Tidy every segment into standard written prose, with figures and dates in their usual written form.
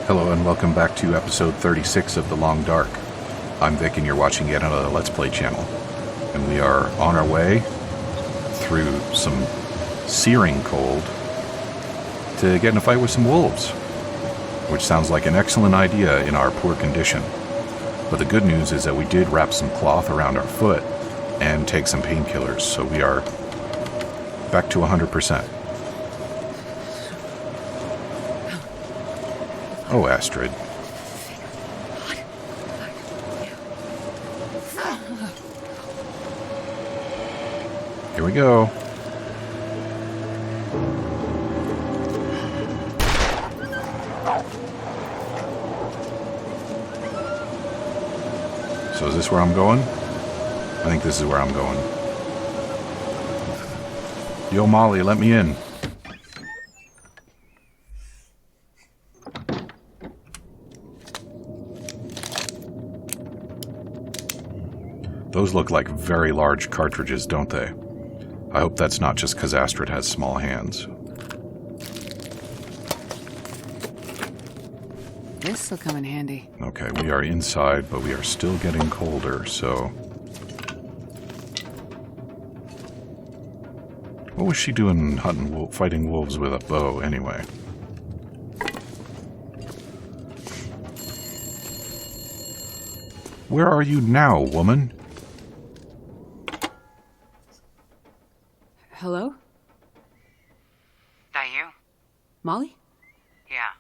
Hello and welcome back to episode 36 of The Long Dark. I'm Vic and you're watching yet another Let's Play channel. And we are on our way through some searing cold to get in a fight with some wolves, which sounds like an excellent idea in our poor condition. But the good news is that we did wrap some cloth around our foot and take some painkillers, so we are back to 100%. Oh, Astrid. Here we go. So is this where I'm going? I think this is where I'm going. Yo, Molly, let me in. Those look like very large cartridges, don't they? I hope that's not just because Astrid has small hands. This'll come in handy. Okay, we are inside, but we are still getting colder, so... What was she doing hunting, fighting wolves with a bow, anyway? Where are you now, woman? Hello? That you? Molly? Yeah.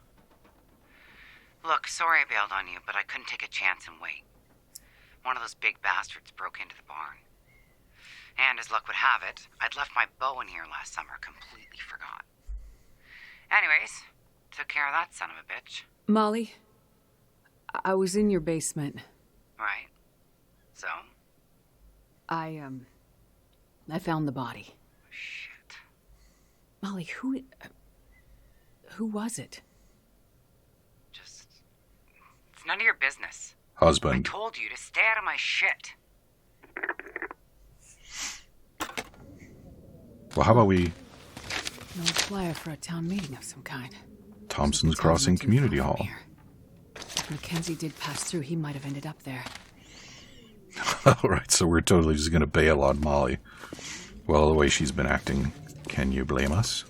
Look, sorry I bailed on you, but I couldn't take a chance and wait. One of those big bastards broke into the barn. And as luck would have it, I'd left my bow in here last summer, completely forgot. Anyways, took care of that son of a bitch. Molly, I was in your basement. Right. So? I found the body. Shit. Molly, who was it? It's none of your business. Husband. I told you to stay out of my shit. Well, how about we... No flyer for a town meeting of some kind. Thompson's Crossing Community Hall. If Mackenzie did pass through, he might have ended up there. Alright, so we're totally just going to bail on Molly. Well, the way she's been acting, can you blame us?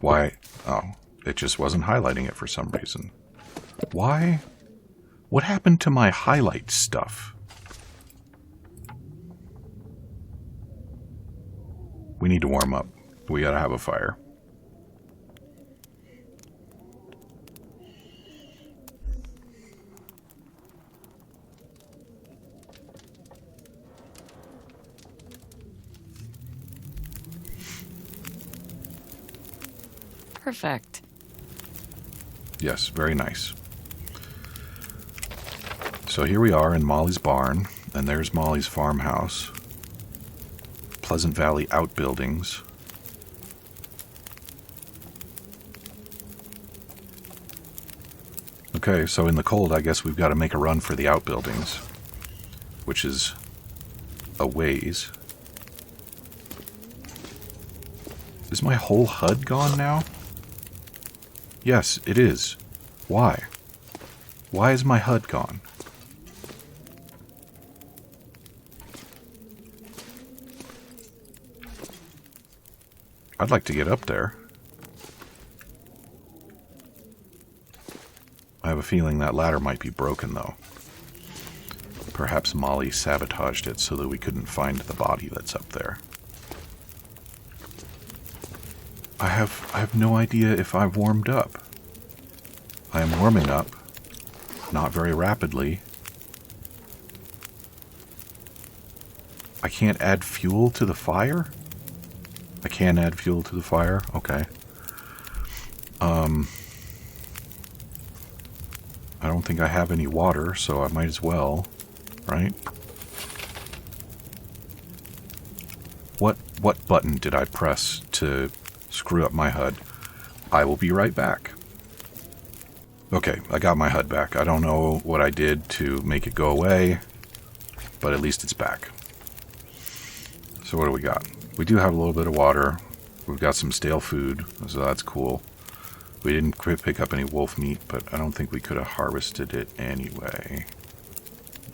Why? Oh, it just wasn't highlighting it for some reason. Why? What happened to my highlight stuff? We need to warm up. We gotta have a fire. Perfect. Yes, very nice. So here we are in Molly's barn, and there's Molly's farmhouse. Pleasant Valley outbuildings. Okay, so in the cold, I guess we've got to make a run for the outbuildings, which is a ways. Is my whole HUD gone now? Yes, it is. Why? Why is my HUD gone? I'd like to get up there. I have a feeling that ladder might be broken, though. Perhaps Molly sabotaged it so that we couldn't find the body that's up there. I have no idea if I've warmed up. I am warming up, not very rapidly. I can't add fuel to the fire? I can add fuel to the fire? Okay. I don't think I have any water, so I might as well, right? What button did I press to screw up my HUD? I will be right back. Okay, I got my HUD back. I don't know what I did to make it go away, but at least it's back. So what do we got? We do have a little bit of water. We've got some stale food, so that's cool. We didn't pick up any wolf meat, but I don't think we could have harvested it anyway.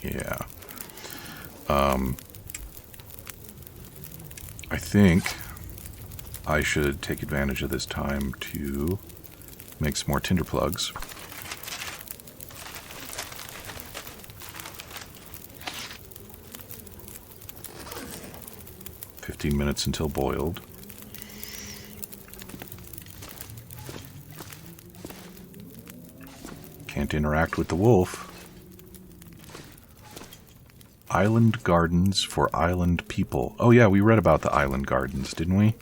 Yeah. I think I should take advantage of this time to make some more tinder plugs. Minutes until boiled. Can't interact with the wolf. Island gardens for island people. Oh yeah, we read about the island gardens, didn't we?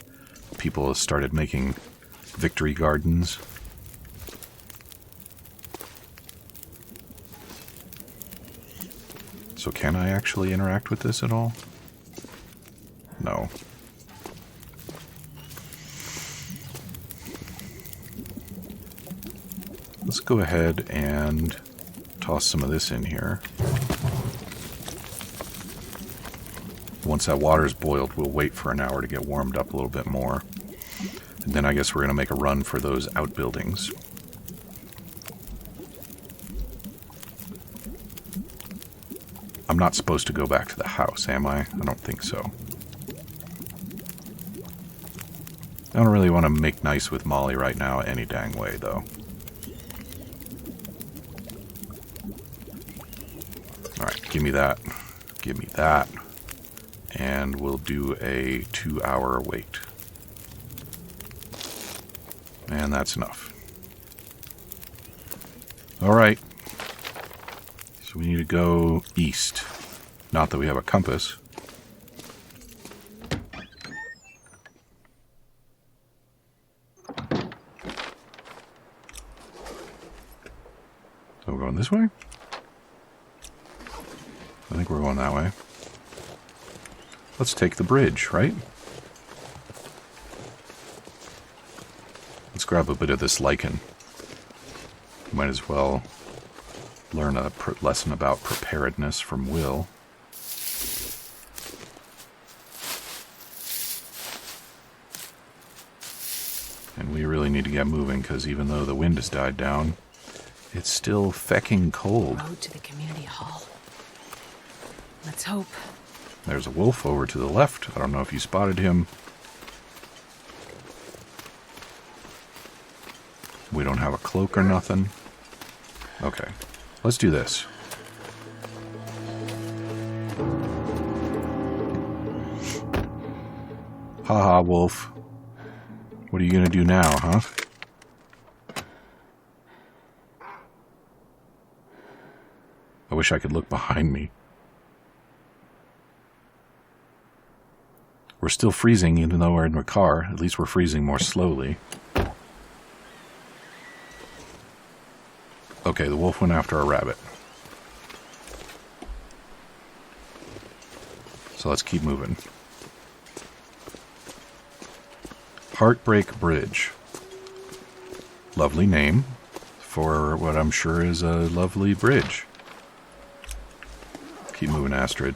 People started making victory gardens. So can I actually interact with this at all? No. Let's go ahead and toss some of this in here. Once that water's boiled, we'll wait for an hour to get warmed up a little bit more. And then I guess we're going to make a run for those outbuildings. I'm not supposed to go back to the house, am I? I don't think so. I don't really want to make nice with Molly right now any dang way, though. Alright, give me that. Give me that. And we'll do a 2-hour wait. And that's enough. Alright. So we need to go east. Not that we have a compass. So we're going this way? I think we're going that way. Let's take the bridge, right? Let's grab a bit of this lichen. Might as well learn a lesson about preparedness from Will. And we really need to get moving, because even though the wind has died down, it's still fecking cold. Road to the community hall. Let's hope. There's a wolf over to the left. I don't know if you spotted him. We don't have a cloak or nothing. Okay, let's do this. Haha, wolf. What are you gonna do now, huh? I wish I could look behind me. We're still freezing even though we're in a car. At least we're freezing more slowly. Okay, the wolf went after a rabbit. So let's keep moving. Heartbreak Bridge. Lovely name for what I'm sure is a lovely bridge. Keep moving, Astrid.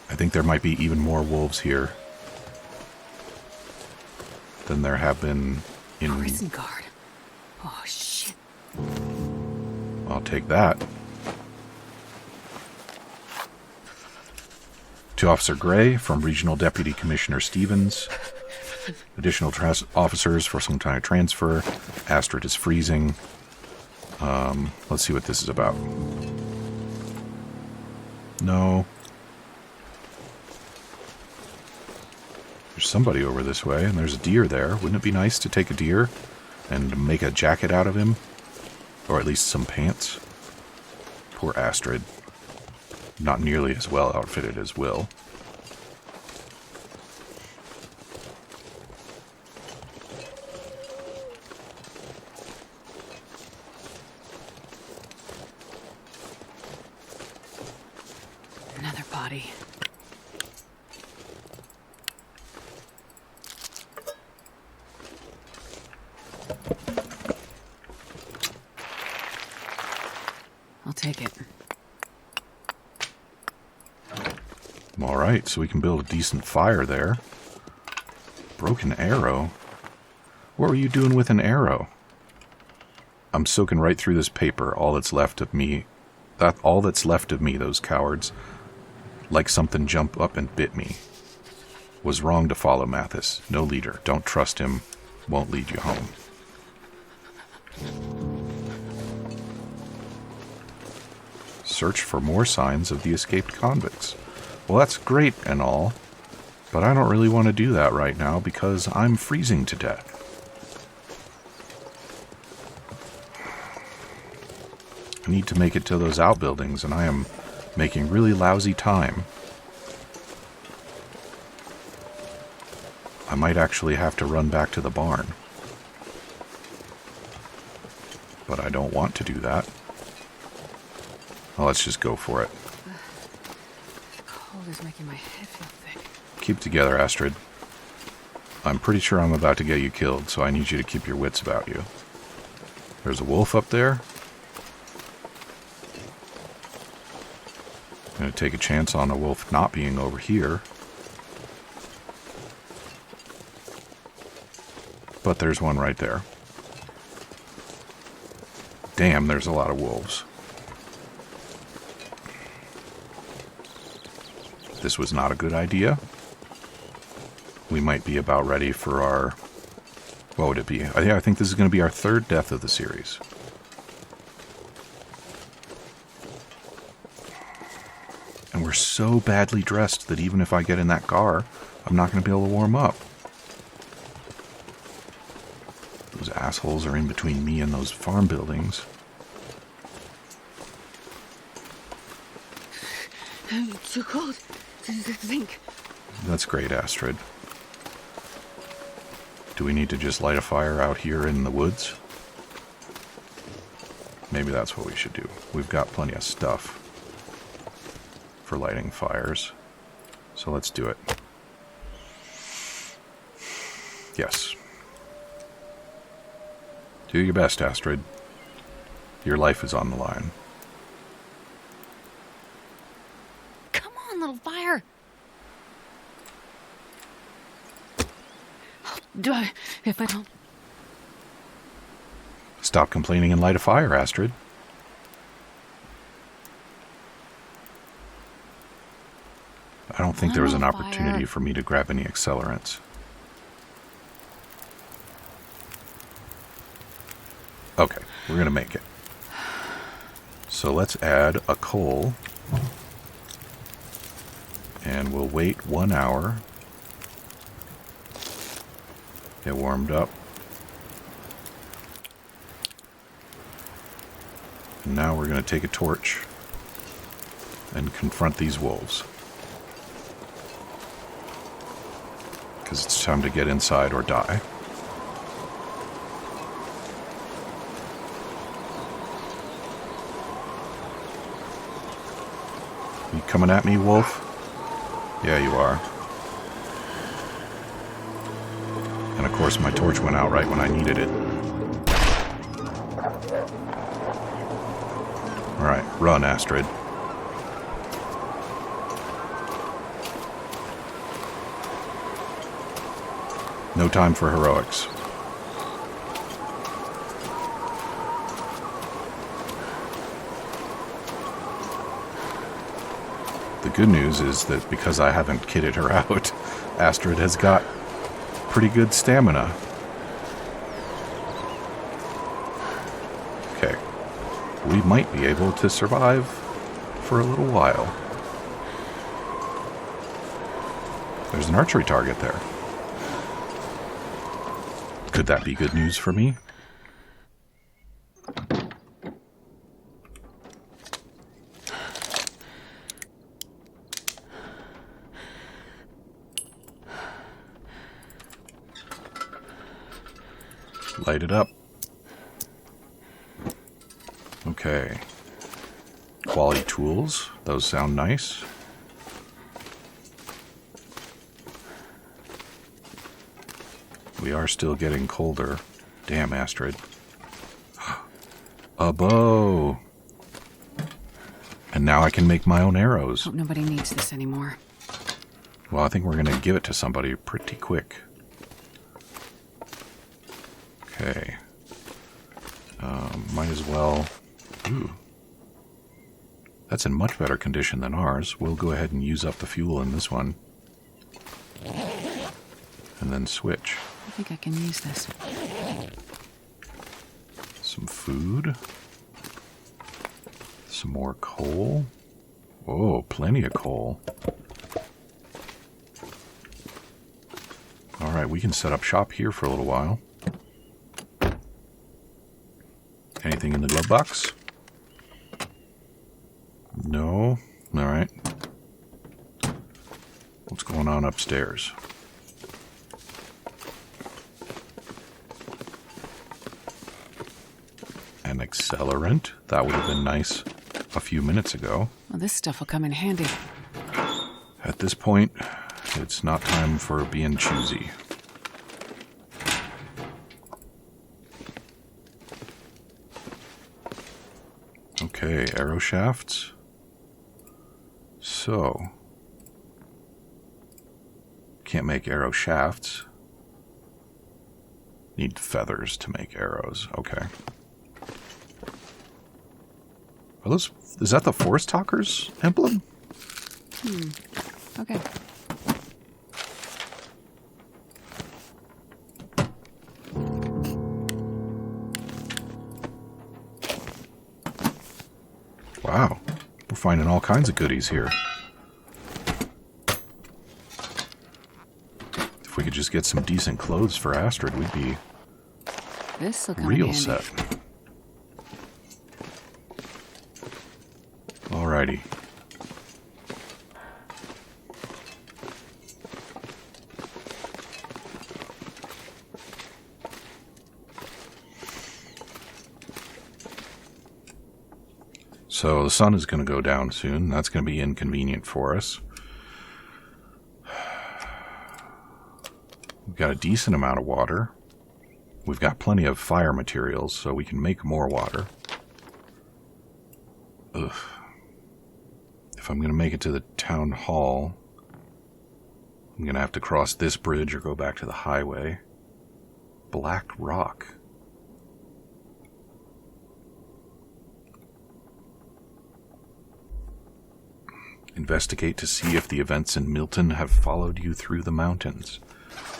I think there might be even more wolves here than there have been in... Prison guard. Oh, shit. I'll take that. To Officer Gray from Regional Deputy Commissioner Stevens. Additional officers for some kind of transfer. Astrid is freezing. Let's see what this is about. No. There's somebody over this way, and there's a deer there. Wouldn't it be nice to take a deer and make a jacket out of him? Or at least some pants? Poor Astrid. Not nearly as well outfitted as Will. Another body. I'll take it. Alright, so we can build a decent fire there. Broken arrow? What were you doing with an arrow? I'm soaking right through this paper. All that's left of me, those cowards. Like something jumped up and bit me. Was wrong to follow Mathis. No leader. Don't trust him. Won't lead you home. Search for more signs of the escaped convicts. Well, that's great and all, but I don't really want to do that right now because I'm freezing to death. I need to make it to those outbuildings, and I am making really lousy time. I might actually have to run back to the barn. But I don't want to do that. Well, let's just go for it. The cold is making my head feel thick. Keep together, Astrid. I'm pretty sure I'm about to get you killed, so I need you to keep your wits about you. There's a wolf up there. I'm going to take a chance on a wolf not being over here. But there's one right there. Damn, there's a lot of wolves. This was not a good idea. We might be about ready for our... What would it be? I think this is going to be our third death of the series. And we're so badly dressed that even if I get in that car, I'm not going to be able to warm up. Those assholes are in between me and those farm buildings. I'm too cold to think. That's great, Astrid. Do we need to just light a fire out here in the woods? Maybe that's what we should do. We've got plenty of stuff for lighting fires. So let's do it. Yes. Do your best, Astrid. Your life is on the line. Come on, little fire. Do I... If I don't... Stop complaining and light a fire, Astrid. I don't think there was an opportunity for me to grab any accelerants. Okay, we're going to make it. So let's add a coal. And we'll wait 1 hour. Get warmed up. And now we're going to take a torch and confront these wolves. Because it's time to get inside or die. You coming at me, wolf? Yeah, you are. And of course my torch went out right when I needed it. Alright, run, Astrid. No time for heroics. The good news is that because I haven't kitted her out, Astrid has got pretty good stamina. Okay. We might be able to survive for a little while. There's an archery target there. Could that be good news for me? Light it up. Okay. Quality tools. Those sound nice. We are still getting colder. Damn, Astrid. A bow. And now I can make my own arrows. Hope nobody needs this anymore. Well, I think we're going to give it to somebody pretty quick. Okay. Might as well... Ooh. That's in much better condition than ours. We'll go ahead and use up the fuel in this one. And then switch. I think I can use this. Some food. Some more coal. Oh, plenty of coal. Alright, we can set up shop here for a little while. Anything in the glove box? No? Alright. What's going on upstairs? An accelerant? That would have been nice a few minutes ago. Well, this stuff will come in handy. At this point, it's not time for being choosy. Okay, arrow shafts. So, can't make arrow shafts. Need feathers to make arrows. Okay. Are those? Is that the Forest Talkers emblem? Okay. Wow, we're finding all kinds of goodies here. If we could just get some decent clothes for Astrid, we'd be This will come in real handy. set. Alrighty. So the sun is going to go down soon. That's going to be inconvenient for us. We've got a decent amount of water. We've got plenty of fire materials, so we can make more water. Ugh. If I'm going to make it to the town hall, I'm going to have to cross this bridge or go back to the highway. Black Rock. Investigate to see if the events in Milton have followed you through the mountains.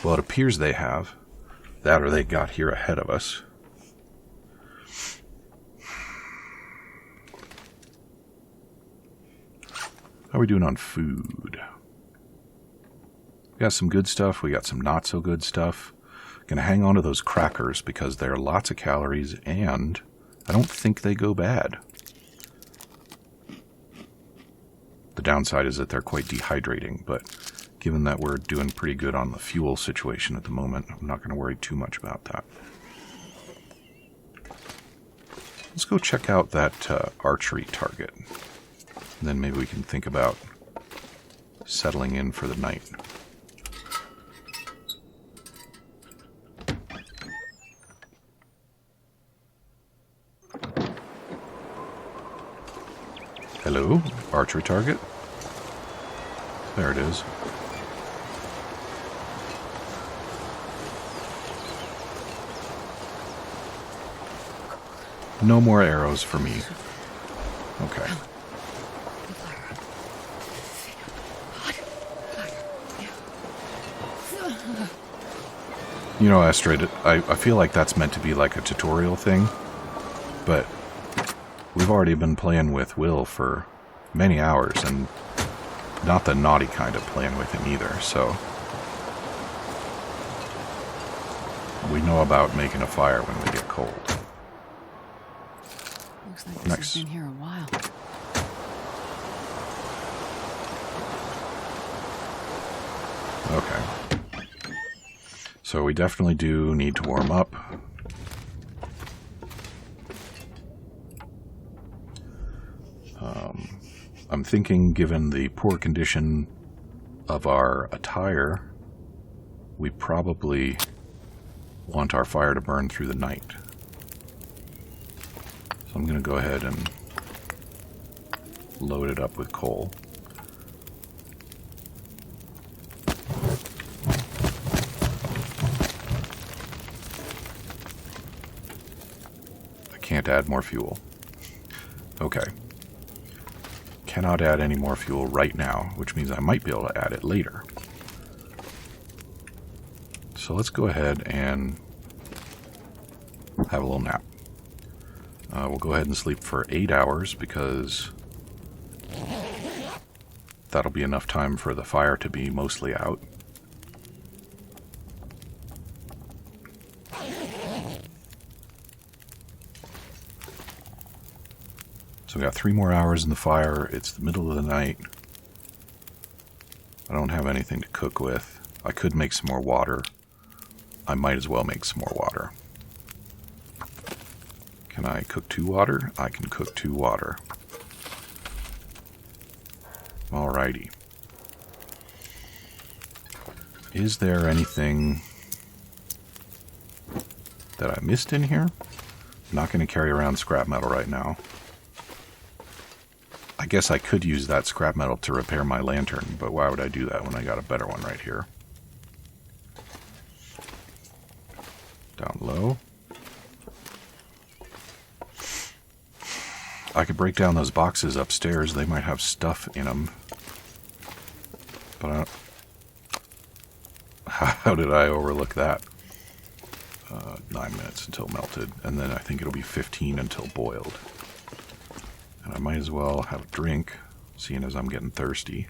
Well, it appears they have. That or they got here ahead of us. How are we doing on food? We got some good stuff. We got some not so good stuff. Gonna hang on to those crackers because they're lots of calories and I don't think they go bad. The downside is that they're quite dehydrating, but given that we're doing pretty good on the fuel situation at the moment, I'm not going to worry too much about that. Let's go check out that archery target. And then maybe we can think about settling in for the night. Hello, archery target. There it is. No more arrows for me. Okay. You know, Astrid, I feel like that's meant to be like a tutorial thing, but we've already been playing with Will for many hours, and not the naughty kind of playing with him either, so we know about making a fire when we get cold. Looks like this Nice. has been here a while. Okay. So we definitely do need to warm up. I'm thinking, given the poor condition of our attire, we probably want our fire to burn through the night. So I'm going to go ahead and load it up with coal. can't add more fuel. Okay. Cannot add any more fuel right now, which means I might be able to add it later. So let's go ahead and have a little nap. We'll go ahead and sleep for 8 hours because that'll be enough time for the fire to be mostly out. So we got 3 more hours in the fire. It's the middle of the night. I don't have anything to cook with. I could make some more water. I might as well make some more water. Can I cook 2 water? I can cook 2 water. Alrighty. Is there anything that I missed in here? I'm not going to carry around scrap metal right now. I guess I could use that scrap metal to repair my lantern, but why would I do that when I got a better one right here? Down low. I could break down those boxes upstairs. They might have stuff in them. But how did I overlook that? 9 minutes until melted. And then I think it'll be 15 until boiled. And I might as well have a drink, seeing as I'm getting thirsty.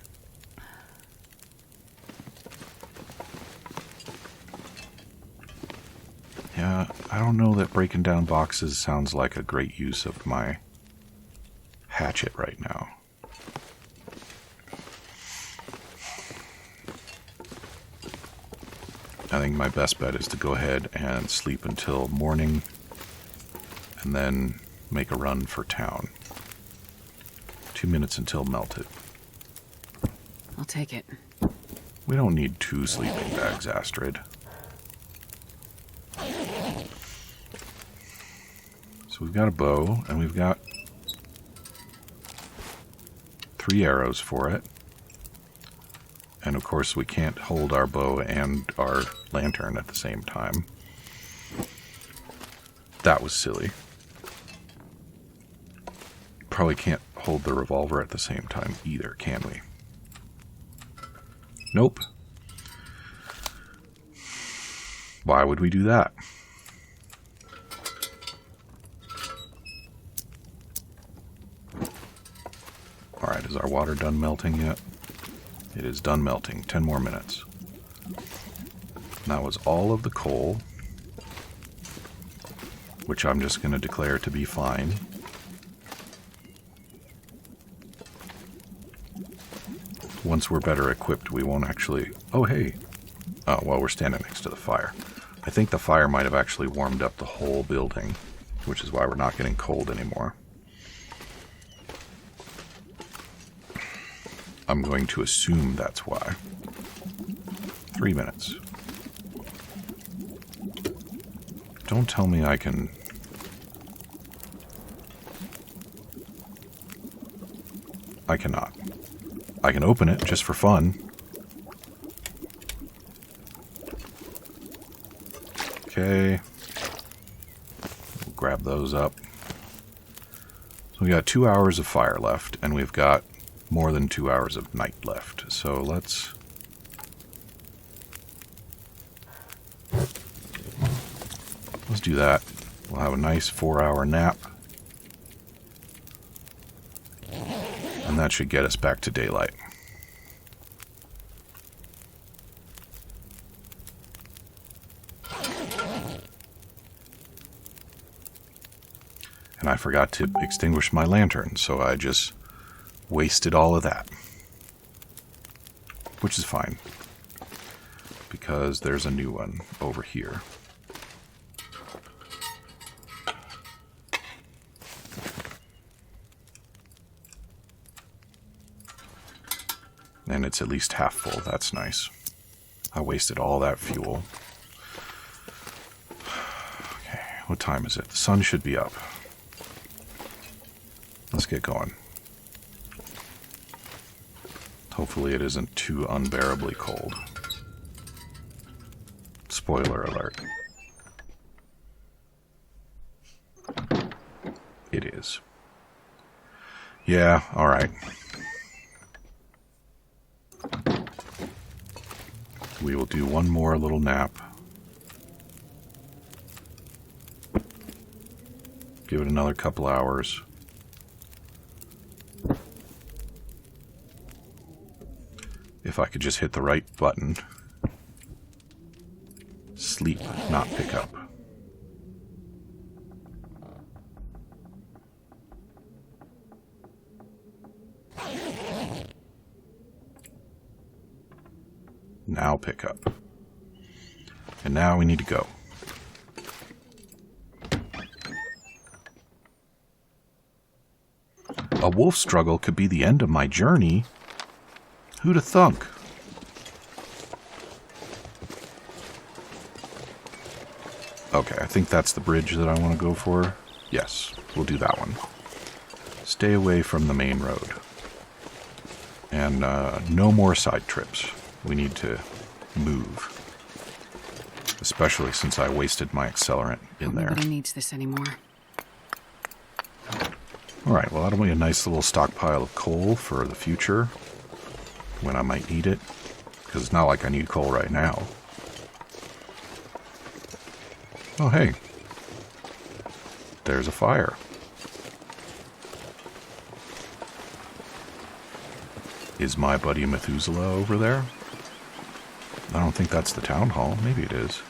Yeah, I don't know that breaking down boxes sounds like a great use of my hatchet right now. I think my best bet is to go ahead and sleep until morning and then make a run for town. 2 minutes until melted. I'll take it. We don't need 2 sleeping bags, Astrid. So we've got a bow, and we've got 3 arrows for it. And of course we can't hold our bow and our lantern at the same time. That was silly. Probably can't hold the revolver at the same time either, can we? Nope. Why would we do that? Alright, is our water done melting yet? It is done melting. 10 more minutes. And that was all of the coal, which I'm just going to declare to be fine. Once we're better equipped, we won't actually... Oh, hey. Oh, well, we're standing next to the fire. I think the fire might have actually warmed up the whole building, which is why we're not getting cold anymore. I'm going to assume that's why. 3 minutes. Don't tell me I can... I cannot. I can open it just for fun. Okay. We'll grab those up. So we got 2 hours of fire left, and we've got more than 2 hours of night left. So let's do that. We'll have a nice 4-hour nap. And that should get us back to daylight. And I forgot to extinguish my lantern, so I just wasted all of that. Which is fine, because there's a new one over here. And it's at least half full. That's nice. I wasted all that fuel. Okay, what time is it? The sun should be up. Let's get going. Hopefully it isn't too unbearably cold. Spoiler alert. It is. Yeah, alright. We will do one more little nap. Give it another couple hours. If I could just hit the right button. Sleep, not pick up. Now pick up. And now we need to go. A wolf struggle could be the end of my journey. Who'da thunk? Okay, I think that's the bridge that I want to go for. Yes, we'll do that one. Stay away from the main road. And no more side trips. We need to move. Especially since I wasted my accelerant in there. Nobody needs this anymore. Alright, well that'll be a nice little stockpile of coal for the future. When I might need it. Because it's not like I need coal right now. Oh hey. There's a fire. Is my buddy Methuselah over there? I don't think that's the town hall. Maybe it is.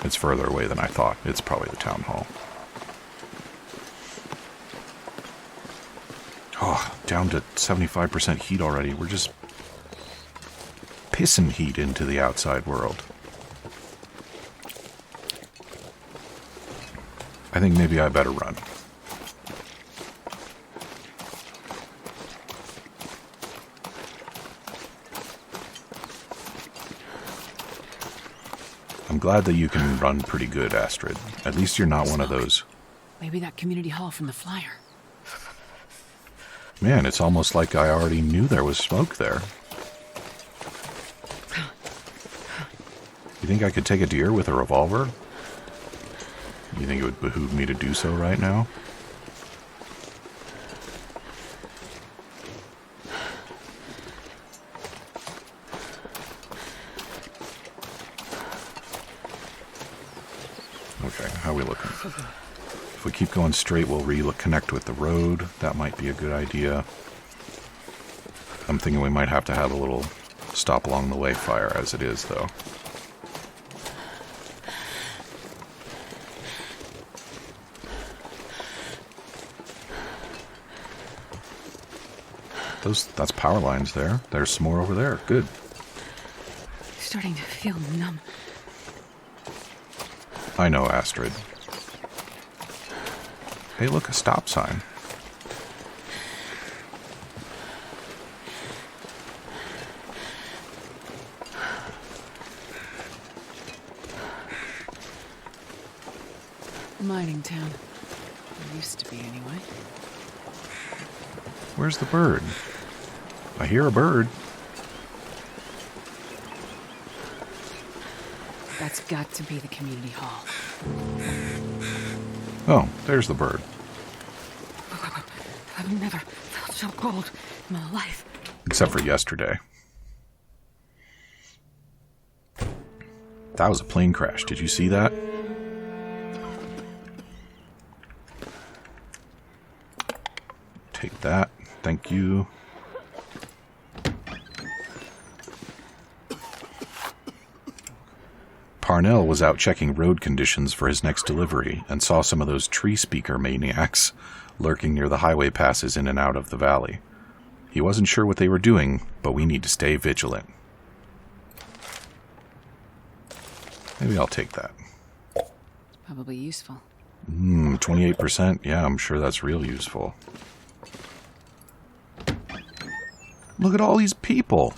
It's further away than I thought. It's probably the town hall. Oh, down to 75% heat already. We're just pissing heat into the outside world. I think maybe I better run. I'm glad that you can run pretty good, Astrid. At least you're not one of those. Maybe that community hall from the flyer. Man, it's almost like I already knew there was smoke there. You think I could take a deer with a revolver? You think it would behoove me to do so right now? Okay, how are we looking? If we keep going straight, we'll reconnect with the road. That might be a good idea. I'm thinking we might have to have a little stop along the way fire as it is, though. That's power lines there. There's some more over there. Good. Starting to feel numb. I know, Astrid. Hey, look, a stop sign. Mining town. It used to be, anyway. Where's the bird? I hear a bird. That's got to be the community hall. Oh, there's the bird. I've never felt so cold in my life. Except for yesterday. That was a plane crash. Did you see that? Take that. Thank you. Parnell was out checking road conditions for his next delivery and saw some of those tree speaker maniacs lurking near the highway passes in and out of the valley. He wasn't sure what they were doing, but we need to stay vigilant. Maybe I'll take that. It's probably useful. 28%? Yeah, I'm sure that's real useful. Look at all these people.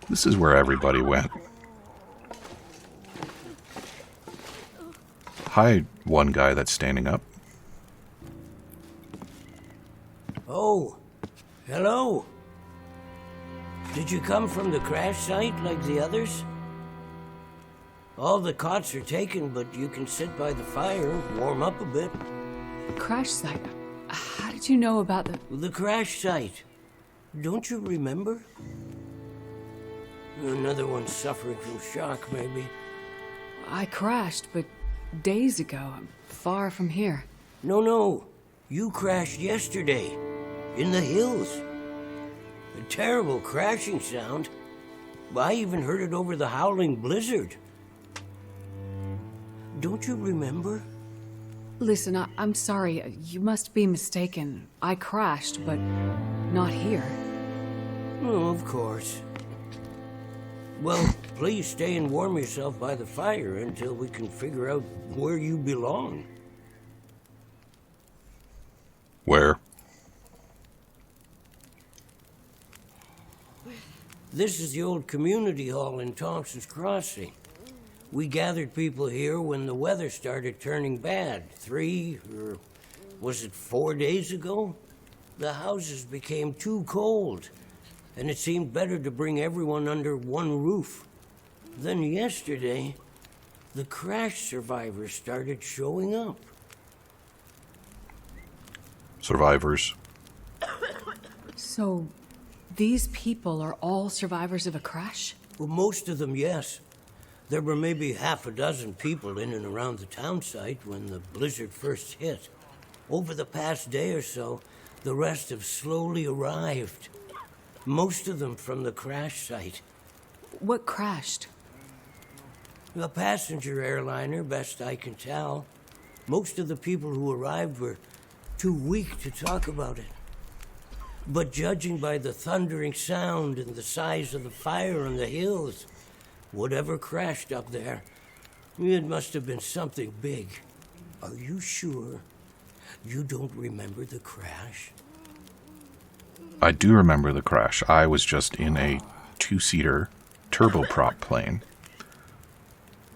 This is where everybody went. Hi, one guy that's standing up. Oh, hello. Did you come from the crash site like the others? All the cots are taken, but you can sit by the fire, warm up a bit. Crash site? How did you know about The crash site. Don't you remember? Another one suffering from shock, maybe. I crashed, but days ago. I'm far from here. No. You crashed yesterday. In the hills. A terrible crashing sound. I even heard it over the howling blizzard. Don't you remember? Listen, I'm sorry. You must be mistaken. I crashed, but not here. Oh, of course. Well, please stay and warm yourself by the fire until we can figure out where you belong. Where? This is the old community hall in Thompson's Crossing. We gathered people here when the weather started turning bad. 4 days ago? The houses became too cold, and it seemed better to bring everyone under one roof. Then yesterday, the crash survivors started showing up. Survivors. So, these people are all survivors of a crash? Well, most of them, yes. There were maybe half a dozen people in and around the town site when the blizzard first hit. Over the past day or so, the rest have slowly arrived. Most of them from the crash site. What crashed? A passenger airliner, best I can tell. Most of the people who arrived were too weak to talk about it. But judging by the thundering sound and the size of the fire on the hills, whatever crashed up there, it must have been something big. Are you sure you don't remember the crash? I do remember the crash. I was just in a 2-seater turboprop plane.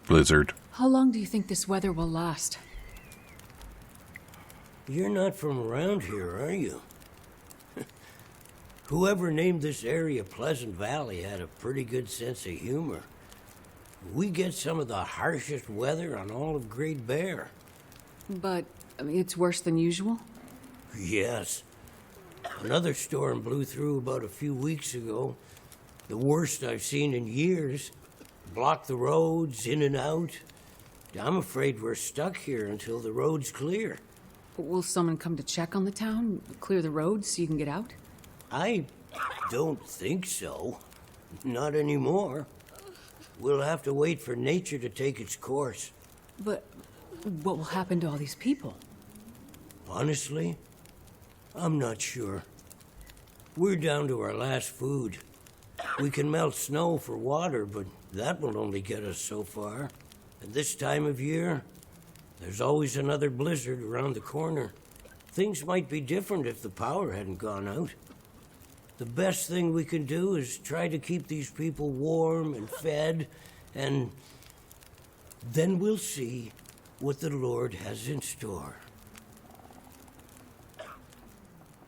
Blizzard. How long do you think this weather will last? You're not from around here, are you? Whoever named this area Pleasant Valley had a pretty good sense of humor. We get some of the harshest weather on all of Great Bear. But, it's worse than usual? Yes. Another storm blew through about a few weeks ago. The worst I've seen in years. Blocked the roads, in and out. I'm afraid we're stuck here until the road's clear. Will someone come to check on the town? Clear the roads so you can get out? I don't think so. Not anymore. We'll have to wait for nature to take its course. But what will happen to all these people? Honestly, I'm not sure. We're down to our last food. We can melt snow for water, but that will only get us so far. At this time of year, there's always another blizzard around the corner. Things might be different if the power hadn't gone out. The best thing we can do is try to keep these people warm and fed, and then we'll see what the Lord has in store.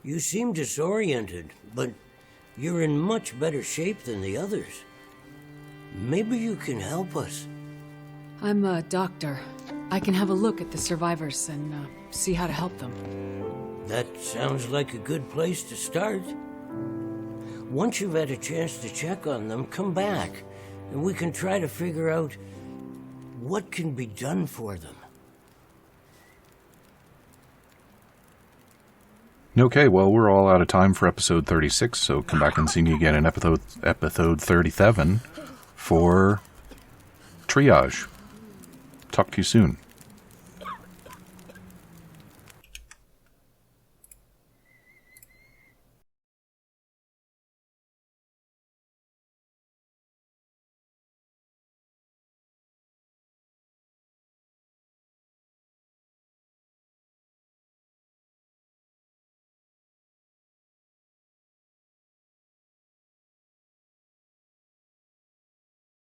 You seem disoriented, but you're in much better shape than the others. Maybe you can help us. I'm a doctor. I can have a look at the survivors and see how to help them. That sounds like a good place to start. Once you've had a chance to check on them, come back, and we can try to figure out what can be done for them. Okay, well, we're all out of time for episode 36, so come back and see me again in episode 37 for Triage. Talk to you soon.